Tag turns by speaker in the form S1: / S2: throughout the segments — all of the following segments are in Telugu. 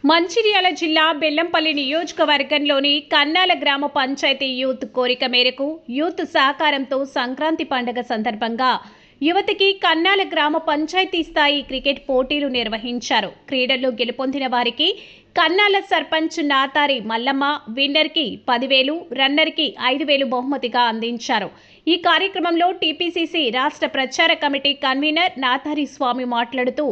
S1: మంచిర్యాల జిల్లా బెల్లంపల్లి నియోజకవర్గంలోని కన్నాల గ్రామ పంచాయతీ యూత్ కోరిక మేరకు యూత్ సహకారంతో సంక్రాంతి పండుగ సందర్భంగా యువతికి కన్నాల గ్రామ పంచాయతీ స్థాయి క్రికెట్ పోటీలు నిర్వహించారు. క్రీడల్లో గెలుపొందిన వారికి కన్నాల సర్పంచ్ నాతారి మల్లమ్మ విన్నర్కి 10,000, రన్నర్కి 5,000 బహుమతిగా అందించారు. ఈ కార్యక్రమంలో టీపీసీసీ రాష్ట్ర ప్రచార కమిటీ కన్వీనర్ నాతారి స్వామి మాట్లాడుతూ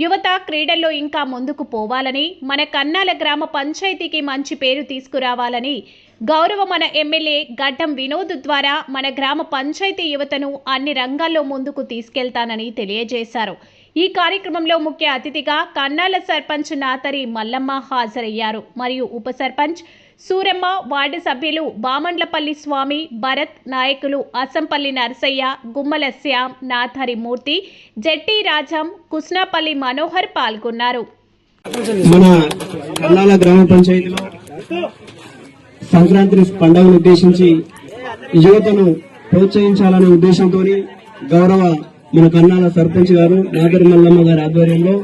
S1: యువత క్రీడల్లో ఇంకా ముందుకు పోవాలని, మన కన్నాల గ్రామ పంచాయతీకి మంచి పేరు తీసుకురావాలని, గౌరవ మన ఎమ్మెల్యే గడ్డం వినోద్ ద్వారా మన గ్రామ పంచాయతీ యువతను అన్ని రంగాల్లో ముందుకు తీసుకెళ్తానని తెలియజేశారు. ఈ కార్యక్రమంలో ముఖ్య అతిథిగా కన్నాల సర్పంచ్ నాతరి మల్లమ్మ హాజరయ్యారు. మరియు ఉప సర్పంచ్ సూరమ్మ, వార్డు సభ్యులు బామండ్లపల్లి స్వామి, భరత్, నాయకులు అసంపల్లి నరసయ్య, గుమ్మల శ్యామ్, నాథరి మూర్తి, జెట్టి రాజం, కుస్నాపల్లి మనోహర్ పాల్గొన్నారు.
S2: మన కన్నాల గ్రామ పంచాయతీలో సంక్రాంతి పండుగను ఉద్దేశించి యువతను ప్రోత్సహించాలనే ఉద్దేశంతో గౌరవ మన కన్నాల సర్పంచ్ గారు నాగరి మల్లమ్మ గారి ఆధ్వర్యంలో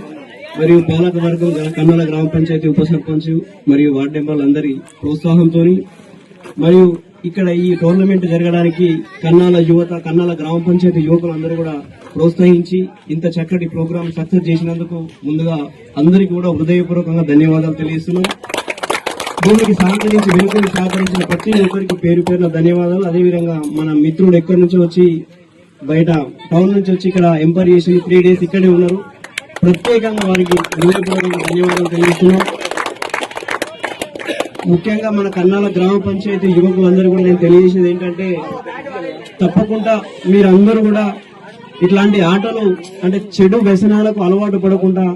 S2: మరియు పాలక వర్గం కన్నాల గ్రామ పంచాయతీ ఉప సర్పంచ్ మరియు వార్డు మెంబర్లు అందరి ప్రోత్సాహంతో మరియు ఇక్కడ ఈ టోర్నమెంట్ జరగడానికి కన్నాల యువత, కన్నాల గ్రామ పంచాయతీ యువకులందరూ కూడా ప్రోత్సహించి ఇంత చక్కటి ప్రోగ్రాం సక్సెస్ చేసినందుకు ముందుగా అందరికీ కూడా హృదయపూర్వకంగా ధన్యవాదాలు తెలియజేస్తున్నాం. దీనికి సహకరించిన ప్రతి ఒక్కరికి పేరు పేరున ధన్యవాదాలు. అదేవిధంగా మన మిత్రుడు ఎక్కడి నుంచి వచ్చి బయట టౌన్ నుంచి వచ్చి ఇక్కడ ఎంపైర్ చేసి 3 days ఇక్కడే ఉన్నారు. ప్రత్యేకంగా వారికి హృదయపూర్వకంగా ధన్యవాదాలు తెలియజేస్తున్నాం. ముఖ్యంగా మన కన్నాల గ్రామ పంచాయతీ యువకులందరూ కూడా నేను తెలియజేసేది ఏంటంటే, తప్పకుండా మీరందరూ కూడా ఇట్లాంటి ఆటలు అంటే చెడు వ్యసనాలకు అలవాటు పడకుండా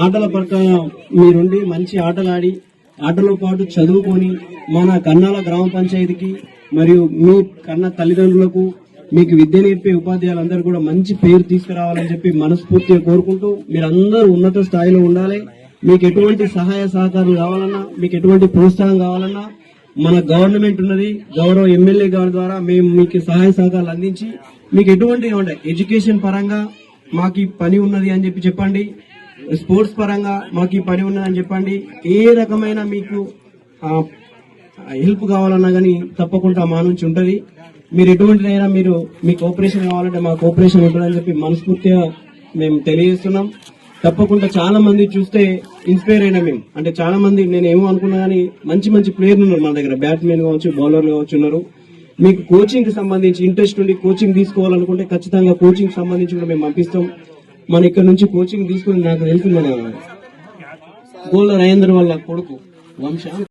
S2: ఆటల పట్ల మీరుండి మంచి ఆటలాడి ఆటలో పాటు చదువుకొని మన కన్నాల గ్రామ పంచాయతీకి మరియు మీ కన్న తల్లిదండ్రులకు మీకు విద్య నేర్పే ఉపాధ్యాయులందరూ కూడా మంచి పేరు తీసుకురావాలని చెప్పి మనస్ఫూర్తిగా కోరుకుంటూ మీరందరూ ఉన్నత స్థాయిలో ఉండాలి. మీకు ఎటువంటి సహాయ సహకారాలు కావాలన్నా, మీకు ఎటువంటి ప్రోత్సాహం కావాలన్నా మన గవర్నమెంట్ ఉన్నది, గౌరవ ఎమ్మెల్యే గారి ద్వారా మేము మీకు సహాయ సహకారాలు అందించి మీకు ఎటువంటి ఎడ్యుకేషన్ పరంగా మాకు ఈ పని ఉన్నది అని చెప్పండి, స్పోర్ట్స్ పరంగా మాకు ఈ పని ఉన్నది అని చెప్పండి. ఏ రకమైన మీకు హెల్ప్ కావాలన్నా కానీ తప్పకుండా మా నుంచి ఉంటుంది. మీరు ఎటువంటిదైనా మీరు మీ కోఆపరేషన్ కావాలంటే మా కోఆపరేషన్ ఉంటుందని చెప్పి మనస్ఫూర్తిగా మేము తెలియజేస్తున్నాం. తప్పకుండా చాలా మంది చూస్తే ఇన్స్పైర్ అయినా మేము, అంటే చాలా మంది నేను ఏమో అనుకున్నా కానీ మంచి మంచి ప్లేయర్లు ఉన్నారు మన దగ్గర, బ్యాట్స్మెన్ కావచ్చు, బౌలర్లు కావచ్చు ఉన్నారు. మీకు కోచింగ్ కి సంబంధించి ఇంట్రెస్ట్ ఉండి కోచింగ్ తీసుకోవాలనుకుంటే ఖచ్చితంగా కోచింగ్ సంబంధించి కూడా మేము పంపిస్తాం. మన ఇక్కడ నుంచి కోచింగ్ తీసుకుని నాకు తెలుసు మన గోళ్ళ రాజేంద్ర వాళ్ళ కొడుకు వంశ